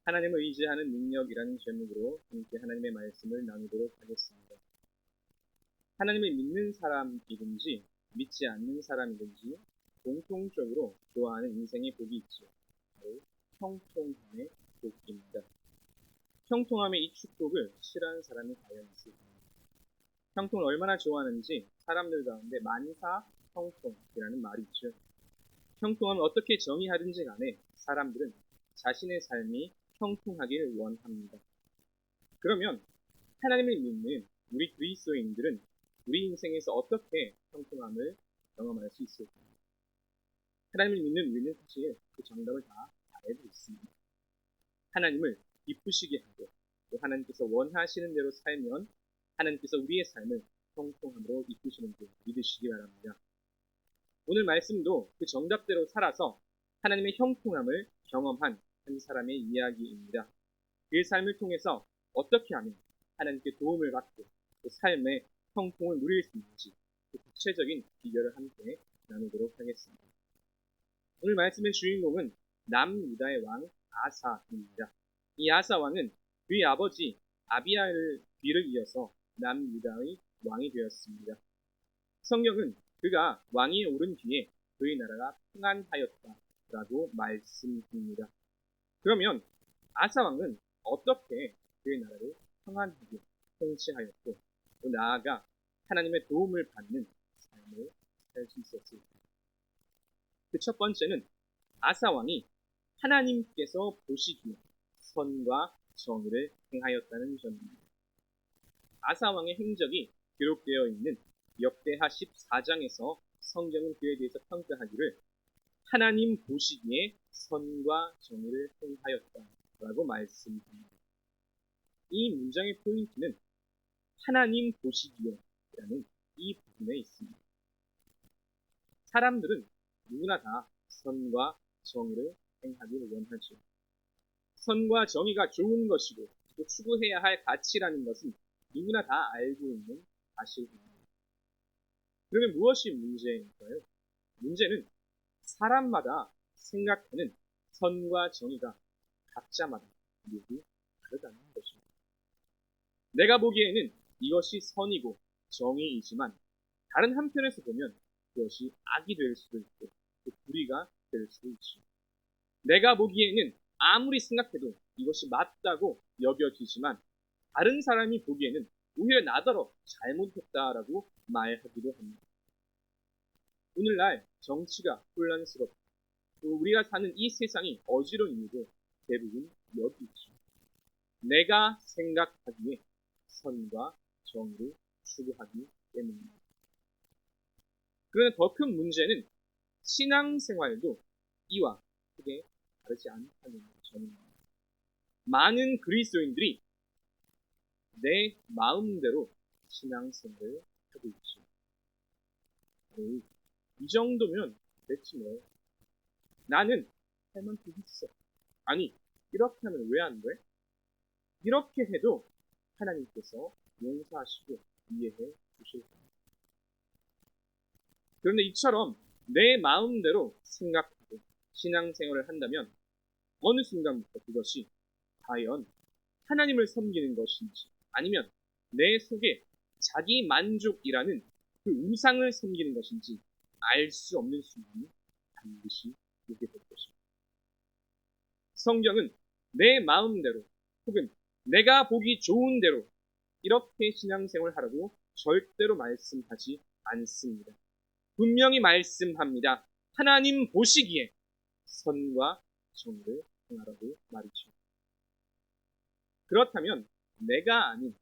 하나님을 의지하는 능력이라는 제목으로 함께 하나님의 말씀을 나누도록 하겠습니다. 하나님을 믿는 사람이든지 믿지 않는 사람이든지 공통적으로 좋아하는 인생의 복이 있죠. 바로 형통함의 복입니다. 형통함의 이 축복을 싫어하는 사람이 과연 있을까요? 형통을 얼마나 좋아하는지 사람들 가운데 만사 형통이라는 말이 있죠. 형통함을 어떻게 정의하든지 간에 사람들은 자신의 삶이 형통하길 원합니다. 그러면 하나님을 믿는 우리 그리스도인들은 우리 인생에서 어떻게 형통함을 경험할 수 있을까요? 하나님을 믿는 우리는 사실 그 정답을 다 알고 있습니다. 하나님을 기쁘시게 하고 또 하나님께서 원하시는 대로 살면 하나님께서 우리의 삶을 형통함으로 이끄시는 줄 믿으시기 바랍니다. 오늘 말씀도 그 정답대로 살아서 하나님의 형통함을 경험한 한 사람의 이야기입니다. 그 삶을 통해서 어떻게 하면 하나님께 도움을 받고 그 삶의 형통을 누릴 수 있는지 그 구체적인 비결을 함께 나누도록 하겠습니다. 오늘 말씀의 주인공은 남유다의 왕 아사입니다. 이 아사 왕은 그의 아버지 아비야를 뒤를 이어서 남유다의 왕이 되었습니다. 성경은 그가 왕위에 오른 뒤에 그의 나라가 평안하였다라고 말씀합니다. 그러면 아사 왕은 어떻게 그의 나라를 평안하게 통치하였고 또 나아가 하나님의 도움을 받는 삶을 살 수 있었을까요? 그 첫 번째는 아사 왕이 하나님께서 보시기에 선과 정의를 행하였다는 점입니다. 아사 왕의 행적이 기록되어 있는 역대하 14장에서 성경은 그에 대해서 평가하기를 하나님 보시기에 선과 정의를 행하였다라고 말씀합니다. 이 문장의 포인트는 하나님 보시기에라는 이 부분에 있습니다. 사람들은 누구나 다 선과 정의를 행하기를 원하죠. 선과 정의가 좋은 것이고 또 추구해야 할 가치라는 것은 누구나 다 알고 있는 사실입니다. 그러면 무엇이 문제일까요? 문제는 사람마다 생각하는 선과 정의가 각자마다 모두 다르다는 것입니다. 내가 보기에는 이것이 선이고 정의이지만 다른 한편에서 보면 그것이 악이 될 수도 있고 또 불의가 될 수도 있죠. 내가 보기에는 아무리 생각해도 이것이 맞다고 여겨지지만 다른 사람이 보기에는 오히려 나더러 잘못했다라고 말하기도 합니다. 오늘날 정치가 혼란스럽고 또 우리가 사는 이 세상이 어지러운 이유도 대부분 여기 있죠. 내가 생각하기에 선과 정의를 추구하기 때문입니다. 그러나 더 큰 문제는 신앙생활도 이와 크게 다르지 않다는 점입니다. 많은 그리스도인들이 내 마음대로 신앙생활을 하고 있죠. 이 정도면 됐지 뭐. 나는 할 만큼 했어. 아니, 이렇게 하면 왜 안 돼? 이렇게 해도 하나님께서 용서하시고 이해해 주실 겁니다. 그런데 이처럼 내 마음대로 생각하고 신앙생활을 한다면 어느 순간부터 그것이 과연 하나님을 섬기는 것인지 아니면 내 속에 자기 만족이라는 그 우상을 섬기는 것인지 알 수 없는 순간이 반드시 오게 될 것입니다. 성경은 내 마음대로 혹은 내가 보기 좋은 대로 이렇게 신앙생활을 하라고 절대로 말씀하지 않습니다. 분명히 말씀합니다. 하나님 보시기에 선과 정의를 행하라고 말이죠. 그렇다면 내가 아닌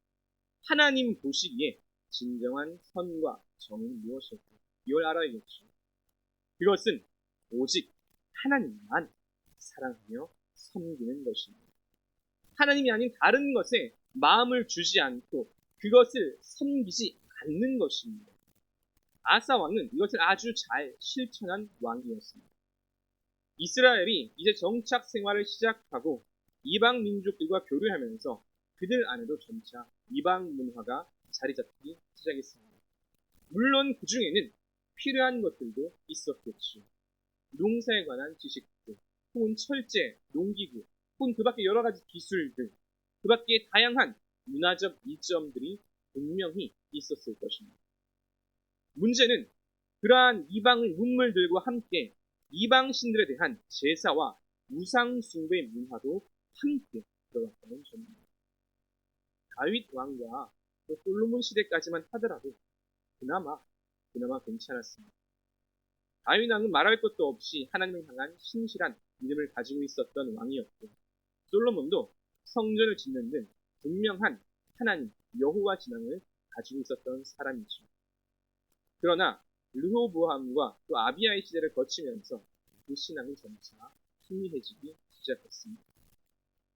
하나님 보시기에 진정한 선과 정의는 무엇일까요? 이걸 알아야겠죠. 그것은 오직 하나님만 사랑하며 섬기는 것입니다. 하나님이 아닌 다른 것에 마음을 주지 않고 그것을 섬기지 않는 것입니다. 아사 왕은 이것을 아주 잘 실천한 왕이었습니다. 이스라엘이 이제 정착 생활을 시작하고 이방 민족들과 교류하면서 그들 안에도 점차 이방 문화가 자리 잡기 시작했습니다. 물론 그 중에는 필요한 것들도 있었겠죠. 농사에 관한 지식들, 혹은 철제, 농기구, 혹은 그 밖에 여러 가지 기술들, 그 밖에 다양한 문화적 이점들이 분명히 있었을 것입니다. 문제는 그러한 이방의 문물들과 함께 이방 신들에 대한 제사와 우상 숭배의 문화도 함께 들어갔다는 점입니다. 다윗 왕과 또 솔로몬 시대까지만 하더라도 그나마 괜찮았습니다. 다윗 왕은 말할 것도 없이 하나님을 향한 신실한 믿음을 가지고 있었던 왕이었고, 솔로몬도 성전을 짓는 등 분명한 하나님 여호와 신앙을 가지고 있었던 사람이죠. 그러나 르호보암과 또 아비야의 시대를 거치면서 그 신앙은 점차 희미해지기 시작했습니다.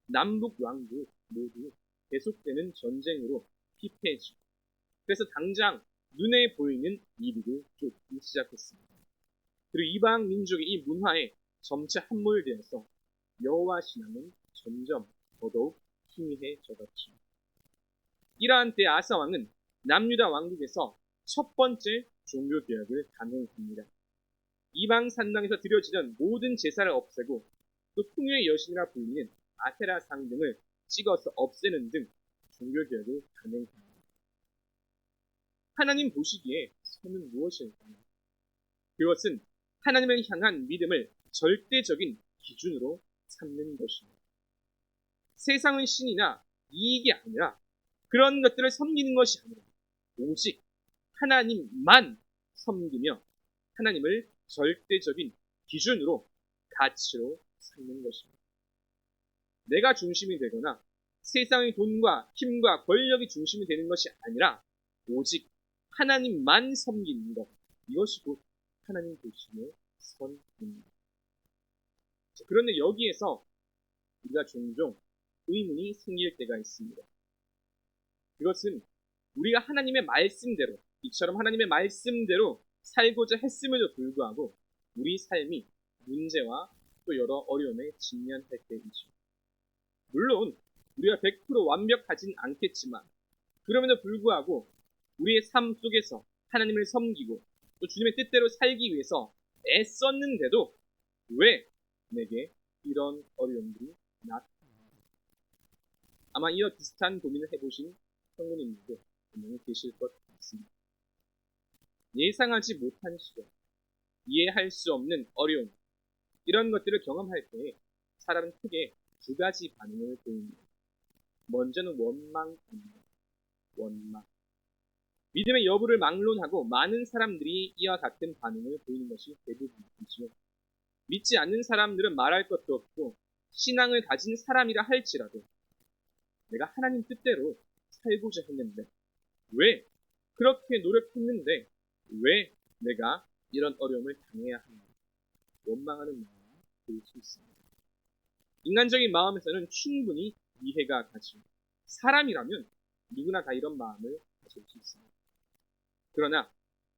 남북 왕국 모두 계속되는 전쟁으로 피폐해지고, 그래서 당장 눈에 보이는 이익을 쫓기 시작했습니다. 그리고 이방 민족의 이 문화에 점차 함몰되어서 여호와 신앙은 점점 더더욱 희미해져갔죠. 이러한 때 아사 왕은 남유다 왕국에서 첫 번째 종교 개혁을 단행합니다. 이방 산당에서 드려지던 모든 제사를 없애고 또 풍요의 여신이라 불리는 아세라 상 등을 찍어서 없애는 등 종교 개혁을 단행합니다. 하나님 보시기에 선은 무엇일까요? 그것은 하나님을 향한 믿음을 절대적인 기준으로 삼는 것입니다. 세상의 신이나 이익이 아니라, 그런 것들을 섬기는 것이 아니라 오직 하나님만 섬기며 하나님을 절대적인 기준으로 가치로 삼는 것입니다. 내가 중심이 되거나 세상의 돈과 힘과 권력이 중심이 되는 것이 아니라 오직 하나님만 섬기는 것, 이것이 곧 하나님 보시기에 선입니다. 그런데 여기에서 우리가 종종 의문이 생길 때가 있습니다. 그것은 우리가 하나님의 말씀대로, 이처럼 하나님의 말씀대로 살고자 했음에도 불구하고 우리 삶이 문제와 또 여러 어려움에 직면할 때이죠. 물론 우리가 100% 완벽하진 않겠지만, 그럼에도 불구하고 우리의 삶 속에서 하나님을 섬기고 또 주님의 뜻대로 살기 위해서 애썼는데도 왜 내게 이런 어려움들이 나타나는가? 아마 이와 비슷한 고민을 해보신 성도님들도 분명히 계실 것 같습니다. 예상하지 못한 시련, 이해할 수 없는 어려움, 이런 것들을 경험할 때 사람은 크게 두 가지 반응을 보입니다. 먼저는 원망입니다. 원망. 믿음의 여부를 막론하고 많은 사람들이 이와 같은 반응을 보이는 것이 대부분이지요. 믿지 않는 사람들은 말할 것도 없고 신앙을 가진 사람이라 할지라도 내가 하나님 뜻대로 살고자 했는데, 왜 그렇게 노력했는데 왜 내가 이런 어려움을 당해야 하는가, 원망하는 마음을 보일 수 있습니다. 인간적인 마음에서는 충분히 이해가 가죠. 사람이라면 누구나 다 이런 마음을 가질 수 있습니다. 그러나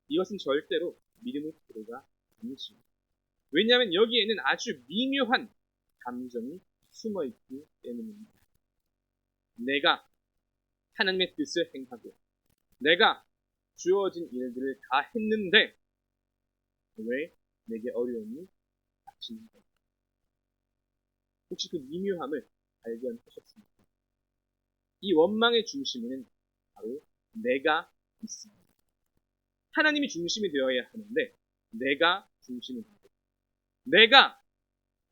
이것은 절대로 믿음의 태도가 아니죠. 왜냐하면 여기에는 아주 미묘한 감정이 숨어있기 때문입니다. 내가 하나님의 뜻을 행하고 내가 주어진 일들을 다 했는데 왜 내게 어려움이 닥치는가? 혹시 그 미묘함을 발견하셨습니까? 이 원망의 중심에는 바로 내가 있습니다. 하나님이 중심이 되어야 하는데 내가 중심이 되고, 내가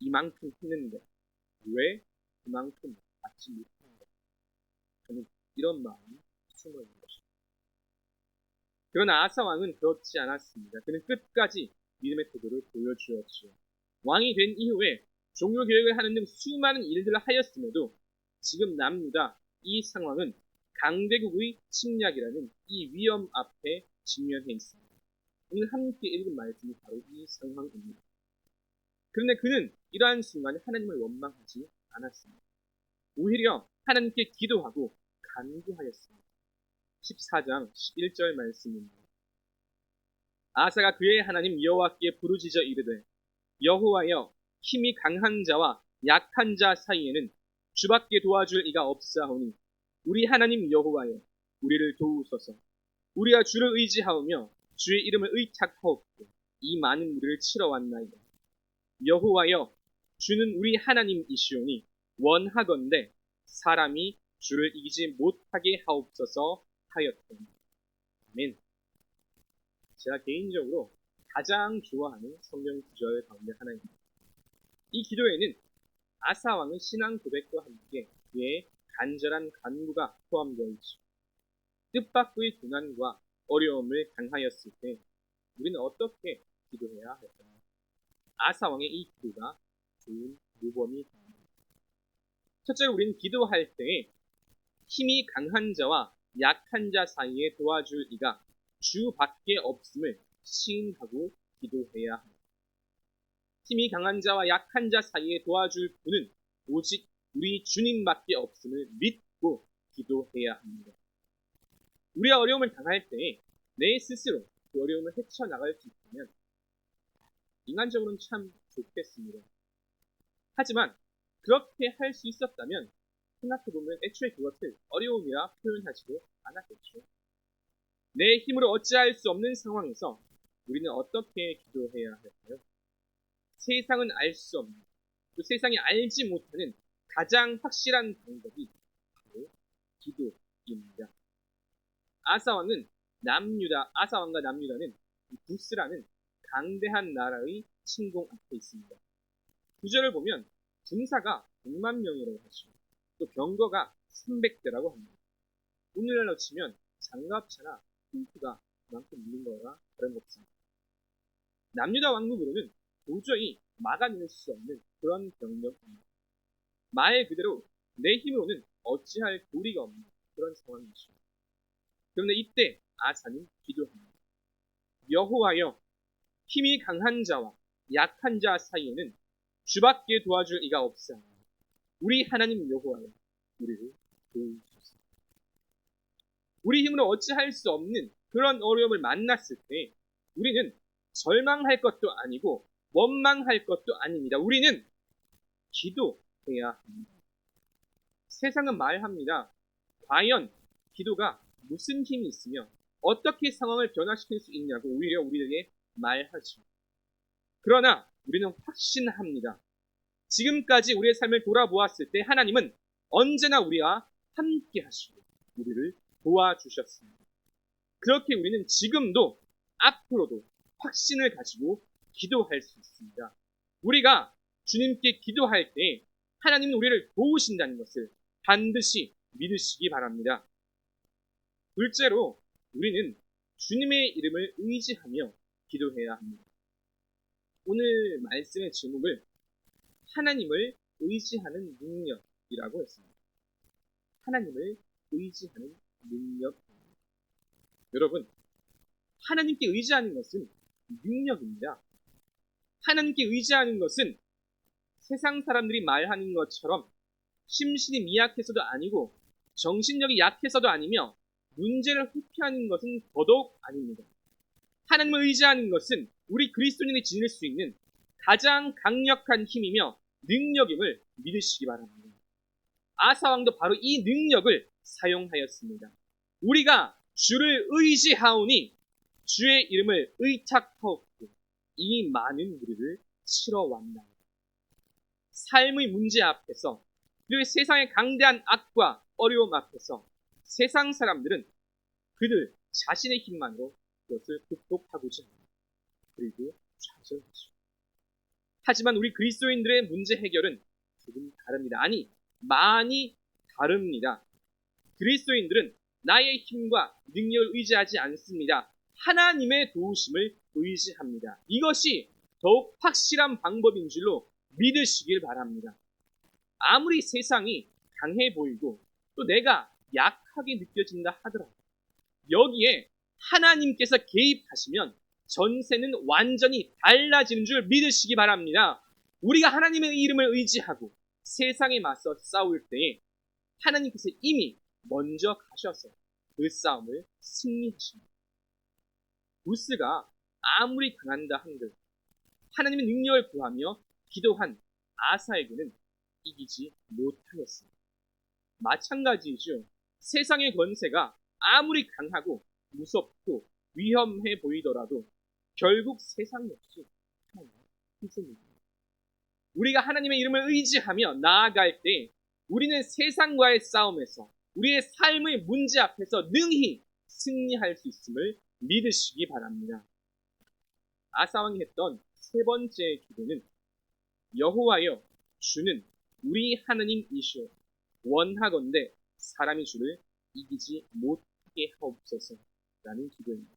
이만큼 했는데 왜 그만큼 받지 못하는가 하는 이런 마음이 숨어있는 것입니다. 그러나 아사 왕은 그렇지 않았습니다. 그는 끝까지 믿음의 태도를 보여주었지요. 왕이 된 이후에 종교 개혁을 하는 등 수많은 일들을 하였음에도 지금 남유다 이 상황은 강대국의 침략이라는 이 위험 앞에 직면해 있습니다. 오늘 함께 읽은 말씀이 바로 이 상황입니다. 그런데 그는 이러한 순간에 하나님을 원망하지 않았습니다. 오히려 하나님께 기도하고 간구하였습니다. 14장 11절 말씀입니다. 아사가 그의 하나님 여호와께 부르짖어 이르되, 여호와여, 힘이 강한 자와 약한 자 사이에는 주밖에 도와줄 이가 없사오니 우리 하나님 여호와여, 우리를 도우소서. 우리가 주를 의지하오며 주의 이름을 의탁하옵고 이 많은 무리를 치러 왔나이다. 여호와여, 주는 우리 하나님이시오니 원하건대 사람이 주를 이기지 못하게 하옵소서 하였더니. 아멘. 제가 개인적으로 가장 좋아하는 성경 구절 가운데 하나입니다. 이 기도에는 아사 왕의 신앙 고백과 함께 그의 간절한 간구가 포함되어 있죠. 뜻밖의 고난과 어려움을 당하였을 때 우리는 어떻게 기도해야 할까요? 아사 왕의 이 기도가 좋은 모범이 됩니다. 첫째로 우리는 기도할 때 힘이 강한 자와 약한 자 사이에 도와줄 이가 주밖에 없음을 시인하고 기도해야 합니다. 힘이 강한 자와 약한 자 사이에 도와줄 분은 오직 우리 주님밖에 없음을 믿고 기도해야 합니다. 우리가 어려움을 당할 때 내 스스로 그 어려움을 헤쳐나갈 수 있다면 인간적으로는 참 좋겠습니다. 하지만 그렇게 할 수 있었다면 생각해보면 애초에 그것을 어려움이라 표현하지도 않았겠죠. 내 힘으로 어찌할 수 없는 상황에서 우리는 어떻게 기도해야 할까요? 세상은 알 수 없는, 또 세상이 알지 못하는 가장 확실한 방법이 바로 기도입니다. 아사 왕과 남유다는 부스라는 강대한 나라의 침공 앞에 있습니다. 구절을 보면 군사가 100만 명이라고 하시고 또 병거가 300대라고 합니다. 오늘날로 치면 장갑차나 탱크가 그만큼 있는 거라 다른 것 없습니다. 남유다 왕국으로는 도저히 막아낼 수 없는 그런 병력입니다. 말 그대로 내 힘으로는 어찌할 도리가 없는 그런 상황이죠. 그런데 이때 아사는 기도합니다. 여호와여, 힘이 강한 자와 약한 자 사이에는 주밖에 도와줄 이가 없사오니 우리 하나님 여호와여, 우리를 도우소서. 우리 힘으로 어찌할 수 없는 그런 어려움을 만났을 때 우리는 절망할 것도 아니고 원망할 것도 아닙니다. 우리는 기도해야 합니다. 세상은 말합니다. 과연 기도가 무슨 힘이 있으며 어떻게 상황을 변화시킬 수 있냐고 오히려 우리에게 말하죠. 그러나 우리는 확신합니다. 지금까지 우리의 삶을 돌아보았을 때 하나님은 언제나 우리와 함께 하시고 우리를 도와주셨습니다. 그렇게 우리는 지금도 앞으로도 확신을 가지고 기도할 수 있습니다. 우리가 주님께 기도할 때 하나님은 우리를 도우신다는 것을 반드시 믿으시기 바랍니다. 둘째로 우리는 주님의 이름을 의지하며 기도해야 합니다. 오늘 말씀의 제목을 하나님을 의지하는 능력이라고 했습니다. 하나님을 의지하는 능력입니다. 여러분, 하나님께 의지하는 것은 능력입니다. 하나님께 의지하는 것은 세상 사람들이 말하는 것처럼 심신이 미약해서도 아니고 정신력이 약해서도 아니며 문제를 회피하는 것은 더더욱 아닙니다. 하나님을 의지하는 것은 우리 그리스도인이 지닐 수 있는 가장 강력한 힘이며 능력임을 믿으시기 바랍니다. 아사왕도 바로 이 능력을 사용하였습니다. 우리가 주를 의지하오니 주의 이름을 의탁하옵고 이 많은 무리를 치러왔나이다. 삶의 문제 앞에서 그리고 세상의 강대한 악과 어려움 앞에서 세상 사람들은 그들 자신의 힘만으로 그것을 극복하고자 합니다. 그리고 좌절하죠. 하지만 우리 그리스도인들의 문제 해결은 조금 다릅니다. 아니, 많이 다릅니다. 그리스도인들은 나의 힘과 능력을 의지하지 않습니다. 하나님의 도우심을 의지합니다. 이것이 더욱 확실한 방법인 줄로 믿으시길 바랍니다. 아무리 세상이 강해 보이고 또 내가 약하게 느껴진다 하더라도 여기에 하나님께서 개입하시면 전세는 완전히 달라지는 줄 믿으시기 바랍니다. 우리가 하나님의 이름을 의지하고 세상에 맞서 싸울 때에 하나님께서 이미 먼저 가셔서 그 싸움을 승리하십니다. 부스가 아무리 강한다 한들 하나님의 능력을 구하며 기도한 아사에게는 이기지 못하였습니다. 마찬가지이죠. 세상의 권세가 아무리 강하고 무섭고 위험해 보이더라도 결국 세상 역시 하나님의 힘입니다. 우리가 하나님의 이름을 의지하며 나아갈 때 우리는 세상과의 싸움에서 우리의 삶의 문제 앞에서 능히 승리할 수 있음을 믿으시기 바랍니다. 아사왕이 했던 세 번째 기도는 여호와여 주는 우리 하나님이시오 원하건대 사람이 주를 이기지 못하게 하옵소서라는 기도입니다.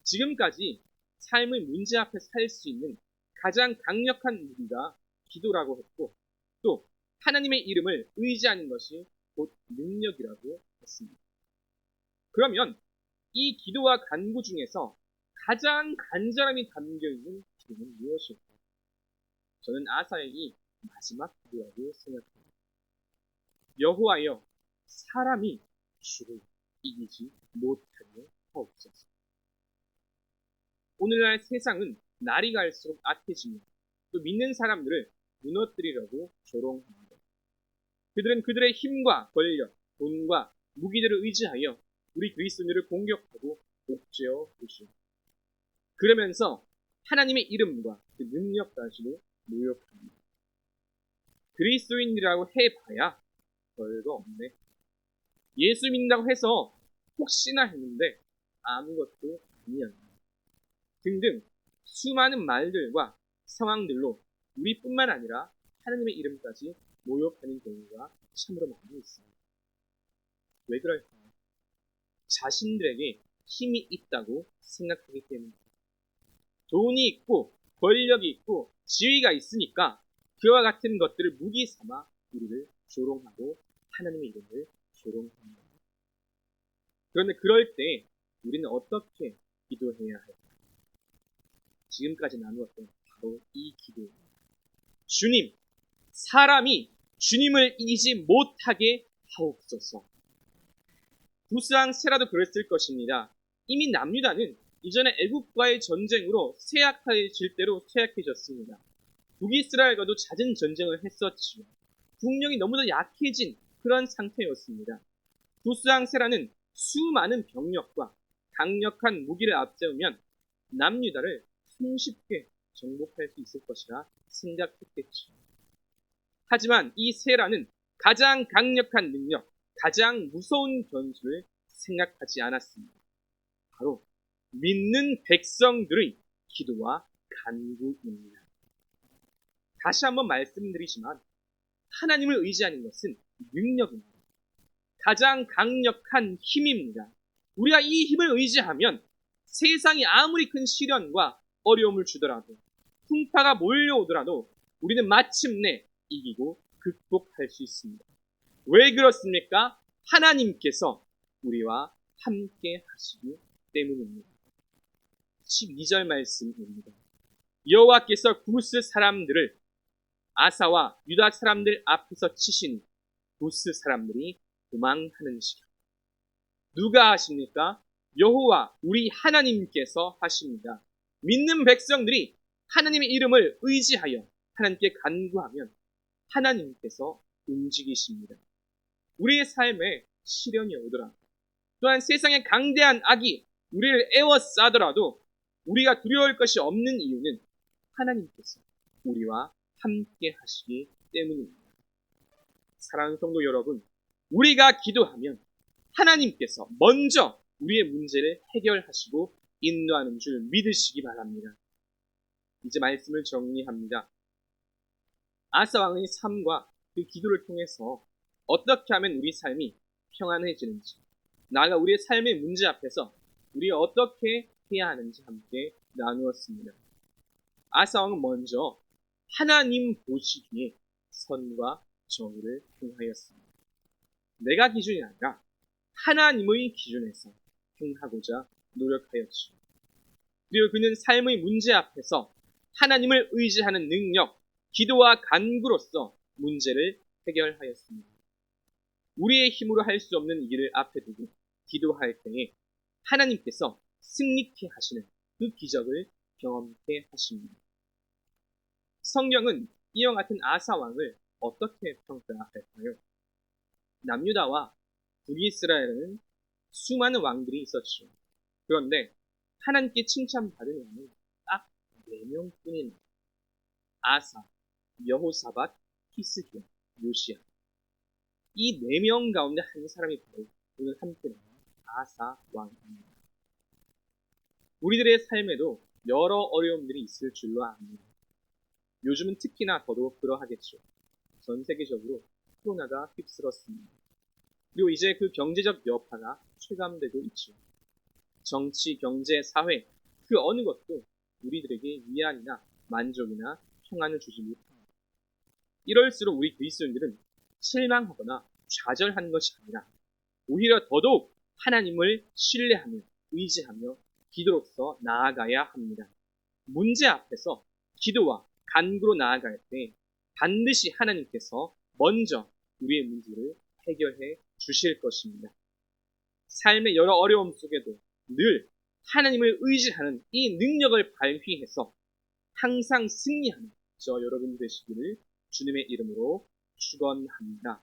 지금까지 삶의 문제 앞에 살 수 있는 가장 강력한 무기가 기도라고 했고 또 하나님의 이름을 의지하는 것이 곧 능력이라고 했습니다. 그러면 이 기도와 간구 중에서 가장 간절함이 담겨있는 기도는 무엇일까요? 저는 아사의 이 마지막 기도라고 생각합니다. 여호와여 사람이 주를 이기지 못하게 하옵소서. 오늘날 세상은 날이 갈수록 악해지며 또 믿는 사람들을 무너뜨리려고 조롱합니다. 그들은 그들의 힘과 권력, 돈과 무기들을 의지하여 우리 그리스도인들을 공격하고 옥죄어 보시오. 그러면서 하나님의 이름과 그 능력까지도 모욕합니다. 그리스도인이라고 해봐야 별거 없네. 예수 믿는다고 해서 혹시나 했는데 아무것도 아니었네. 등등 수많은 말들과 상황들로 우리뿐만 아니라 하나님의 이름까지 모욕하는 경우가 참으로 많이 있습니다. 왜 그럴까요? 자신들에게 힘이 있다고 생각하기 때문입니다. 돈이 있고 권력이 있고 지위가 있으니까 그와 같은 것들을 무기 삼아 우리를 조롱하고 하나님의 이름을 조롱합니다. 그런데 그럴 때 우리는 어떻게 기도해야 할까요? 지금까지 나누었던 바로 이 기도입니다. 주님, 사람이 주님을 이기지 못하게 하옵소서. 구스왕 세라도 그랬을 것입니다. 이미 남유다는 이전에 애국과의 전쟁으로 쇠약해질 대로 쇠약해졌습니다. 북이스라엘과도 잦은 전쟁을 했었지만 국력이 너무도 약해진 그런 상태였습니다. 구스왕 세라는 수많은 병력과 강력한 무기를 앞세우면 남유다를 손쉽게 정복할 수 있을 것이라 생각했겠죠. 하지만 이 세라는 가장 강력한 능력, 가장 무서운 변수를 생각하지 않았습니다. 바로 믿는 백성들의 기도와 간구입니다. 다시 한번 말씀드리지만 하나님을 의지하는 것은 능력입니다. 가장 강력한 힘입니다. 우리가 이 힘을 의지하면 세상이 아무리 큰 시련과 어려움을 주더라도 풍파가 몰려오더라도 우리는 마침내 이기고 극복할 수 있습니다. 왜 그렇습니까? 하나님께서 우리와 함께 하시기 때문입니다. 12절 말씀입니다. 여호와께서 구스 사람들을 아사와 유다 사람들 앞에서 치시니 구스 사람들이 도망하는지라. 누가 하십니까? 여호와 우리 하나님께서 하십니다. 믿는 백성들이 하나님의 이름을 의지하여 하나님께 간구하면 하나님께서 움직이십니다. 우리의 삶에 시련이 오더라도 또한 세상의 강대한 악이 우리를 에워싸더라도 우리가 두려울 것이 없는 이유는 하나님께서 우리와 함께 하시기 때문입니다. 사랑하는 성도 여러분, 우리가 기도하면 하나님께서 먼저 우리의 문제를 해결하시고 인도하는 줄 믿으시기 바랍니다. 이제 말씀을 정리합니다. 아사 왕의 삶과 그 기도를 통해서 어떻게 하면 우리 삶이 평안해지는지, 나아가 우리의 삶의 문제 앞에서 우리가 어떻게 해야 하는지 함께 나누었습니다. 아사 왕은 먼저 하나님 보시기에 선과 정의를 행하였습니다. 내가 기준이 아니라 하나님의 기준에서 행하고자 노력하였죠. 그리고 그는 삶의 문제 앞에서 하나님을 의지하는 능력, 기도와 간구로서 문제를 해결하였습니다. 우리의 힘으로 할 수 없는 이 길을 앞에 두고 기도할 때에 하나님께서 승리케 하시는 그 기적을 경험케 하십니다. 성경은 이와 같은 아사 왕을 어떻게 평가할까요? 남유다와 북이스라엘에는 수많은 왕들이 있었죠. 그런데 하나님께 칭찬받은 왕은 딱 4명뿐입니다. 아사, 여호사밧, 히스기야, 요시야. 이 네 명 가운데 한 사람이 바로 오늘 함께 나온 아사 왕입니다. 우리들의 삶에도 여러 어려움들이 있을 줄로 압니다. 요즘은 특히나 더더욱 그러하겠죠. 전 세계적으로 코로나가 휩쓸었습니다. 그리고 이제 그 경제적 여파가 체감되고 있죠. 정치, 경제, 사회 그 어느 것도 우리들에게 위안이나 만족이나 평안을 주지 못합니다. 이럴수록 우리 그리스도인들은 실망하거나 좌절하는 것이 아니라 오히려 더더욱 하나님을 신뢰하며 의지하며 기도로서 나아가야 합니다. 문제 앞에서 기도와 간구로 나아갈 때 반드시 하나님께서 먼저 우리의 문제를 해결해 주실 것입니다. 삶의 여러 어려움 속에도 늘 하나님을 의지하는 이 능력을 발휘해서 항상 승리하는 저 여러분 되시기를 주님의 이름으로 축원합니다.